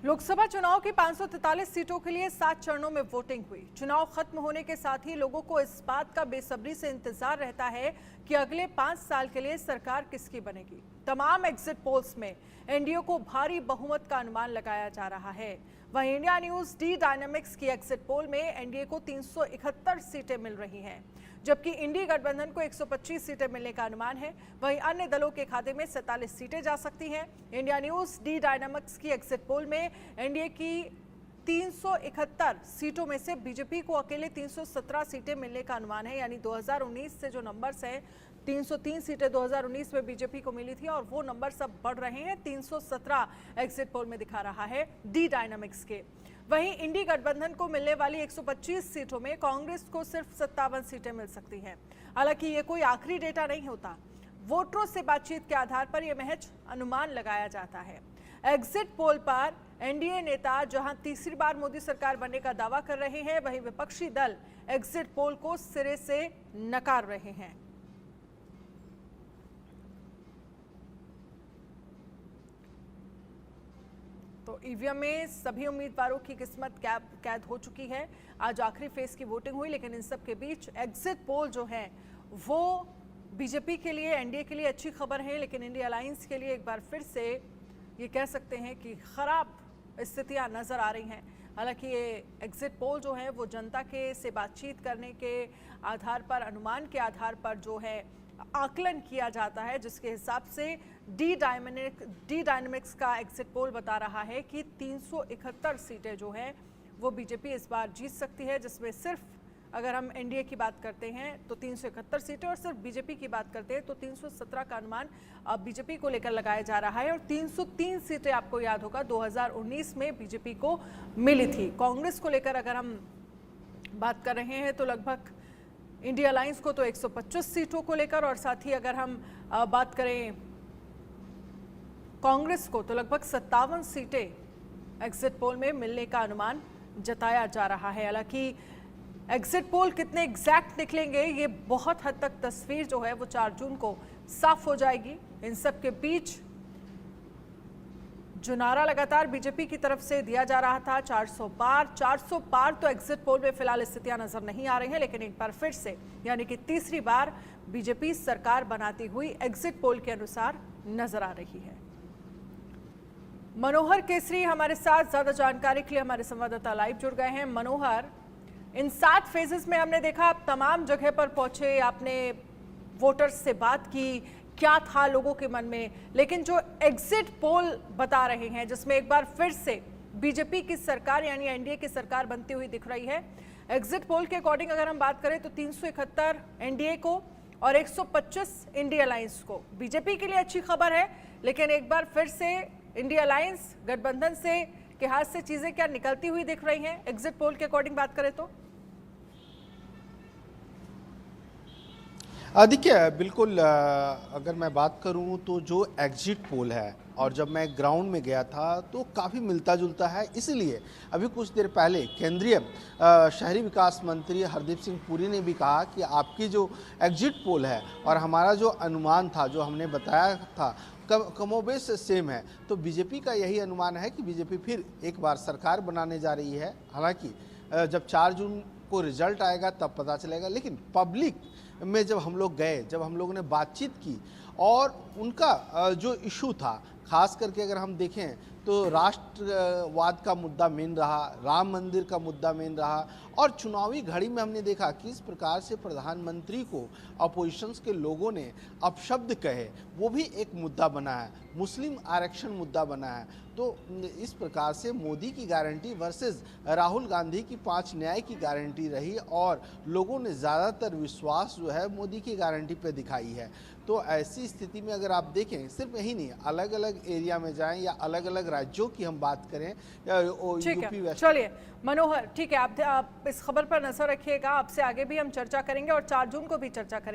लोकसभा चुनाव की 543 सीटों के लिए 7 चरणों में वोटिंग हुई। चुनाव खत्म होने के साथ ही लोगों को इस बात का बेसब्री से इंतजार रहता है कि अगले 5 साल के लिए सरकार किसकी बनेगी। तमाम एग्जिट पोल्स में एनडीए को भारी बहुमत का अनुमान लगाया जा रहा है। वहीं इंडिया न्यूज डी डायनामिक्स की एग्जिट पोल में एनडीए को 371 सीटें मिल रही हैं, जबकि इंडी गठबंधन को 125 सीटें मिलने का अनुमान है। वहीं अन्य दलों के खाते में 47 सीटें जा सकती हैं। इंडिया न्यूज डी डायनामिक्स की एग्जिट पोल में एनडीए की 371 सीटों में से बीजेपी को अकेले 317 सीटें मिलने का अनुमान है। यानी 2019 से जो नंबर्स हैं, 303 सीटें 2019 में बीजेपी को मिली थी और वो नंबर सब बढ़ रहे हैं। 317 एग्जिट पोल में दिखा रहा है डी डायनामिक्स के। वहीं इंडी गठबंधन को मिलने वाली 125 सीटों में कांग्रेस को सिर्फ 57 सीटें मिल सकती हैं। हालांकि ये कोई आखिरी डेटा नहीं होता, वोटरों से बातचीत के आधार पर यह महज अनुमान लगाया जाता है। एग्जिट पोल पर एनडीए नेता जहां तीसरी बार मोदी सरकार बनने का दावा कर रहे हैं, वहीं विपक्षी दल एग्जिट पोल को सिरे से नकार रहे हैं। तो ईवीएम में सभी उम्मीदवारों की किस्मत कैद हो चुकी है। आज आखिरी फेज की वोटिंग हुई, लेकिन इन सब के बीच एग्जिट पोल जो है वो बीजेपी के लिए, एनडीए के लिए अच्छी खबर है, लेकिन इंडिया अलायंस के लिए एक बार फिर से ये कह सकते हैं कि खराब स्थितियां नजर आ रही हैं। हालांकि ये एग्जिट पोल जो है वो जनता के से बातचीत करने के आधार पर, अनुमान के आधार पर जो है आकलन किया जाता है, जिसके हिसाब से डी डायनामिक्स का एग्जिट पोल बता रहा है कि 371 सीटें जो है वो बीजेपी इस बार जीत सकती है, जिसमें सिर्फ अगर हम एनडीए की बात करते हैं तो 371 सीटें और सिर्फ बीजेपी की बात करते हैं तो 317 का अनुमान अब बीजेपी को लेकर लगाया जा रहा है। और 303 सीटें आपको याद होगा 2019 में बीजेपी को मिली थी। कांग्रेस को लेकर अगर हम बात कर रहे हैं तो लगभग इंडिया अलायंस को तो 125 सीटों को लेकर, और साथ ही अगर हम बात करें कांग्रेस को तो लगभग 57 सीटें एग्जिट पोल में मिलने का अनुमान जताया जा रहा है। हालांकि एग्जिट पोल कितने एग्जैक्ट निकलेंगे, ये बहुत हद तक तस्वीर जो है वो 4 जून को साफ हो जाएगी। इन सब के बीच जो नारा लगातार बीजेपी की तरफ से दिया जा रहा था 400 पार तो एग्जिट पोल में फिलहाल स्थितियां नजर नहीं आ रही हैं, लेकिन एक बार फिर से यानी कि तीसरी बार बीजेपी सरकार बनाती हुई एग्जिट पोल के अनुसार नजर आ रही है। मनोहर केसरी हमारे साथ ज्यादा जानकारी के लिए हमारे संवाददाता लाइव जुड़ गए हैं। मनोहर, इन 7 फेजेस में हमने देखा आप तमाम जगह पर पहुंचे, आपने वोटर्स से बात की, क्या था लोगों के मन में, लेकिन जो एग्जिट पोल बता रहे हैं जिसमें एक बार फिर से बीजेपी की सरकार यानी एनडीए की सरकार बनती हुई दिख रही है। एग्जिट पोल के अकॉर्डिंग अगर हम बात करें तो 371 एनडीए को और 125 इंडिया अलायंस को। बीजेपी के लिए अच्छी खबर है, लेकिन एक बार फिर से इंडिया अलायंस गठबंधन से के हाथ से चीजें क्या निकलती हुई दिख रही हैं एग्जिट पोल के अकॉर्डिंग बात करें तो? देखिए, बिल्कुल अगर मैं बात करूं तो जो एग्जिट पोल है और जब मैं ग्राउंड में गया था तो काफ़ी मिलता जुलता है। इसलिए अभी कुछ देर पहले केंद्रीय शहरी विकास मंत्री हरदीप सिंह पुरी ने भी कहा कि आपकी जो एग्जिट पोल है और हमारा जो अनुमान था, जो हमने बताया था, कमोबेश सेम है। तो बीजेपी का यही अनुमान है कि बीजेपी फिर एक बार सरकार बनाने जा रही है। हालांकि जब 4 जून को रिजल्ट आएगा तब पता चलेगा, लेकिन पब्लिक में जब हम लोग गए, जब हम लोगों ने बातचीत की और उनका जो इशू था, खास करके अगर हम देखें तो राष्ट्रवाद का मुद्दा मेन रहा, राम मंदिर का मुद्दा मेन रहा, और चुनावी घड़ी में हमने देखा किस प्रकार से प्रधानमंत्री को अपोजिशंस के लोगों ने अपशब्द कहे, वो भी एक मुद्दा बना है। मुस्लिम आरक्षण मुद्दा बना है। तो इस प्रकार से मोदी की गारंटी वर्सेस राहुल गांधी की 5 न्याय की गारंटी रही और लोगों ने ज़्यादातर विश्वास जो है मोदी की गारंटी पे दिखाई है। तो ऐसी स्थिति में अगर आप देखें, सिर्फ यही नहीं, अलग अलग एरिया में जाएं या अलग अलग राज्यों की हम बात करें या यूपी वेस्ट। चलिए मनोहर, ठीक है, आप इस खबर पर नजर रखिएगा, आपसे आगे भी हम चर्चा करेंगे और 4 जून को भी चर्चा करेंगे।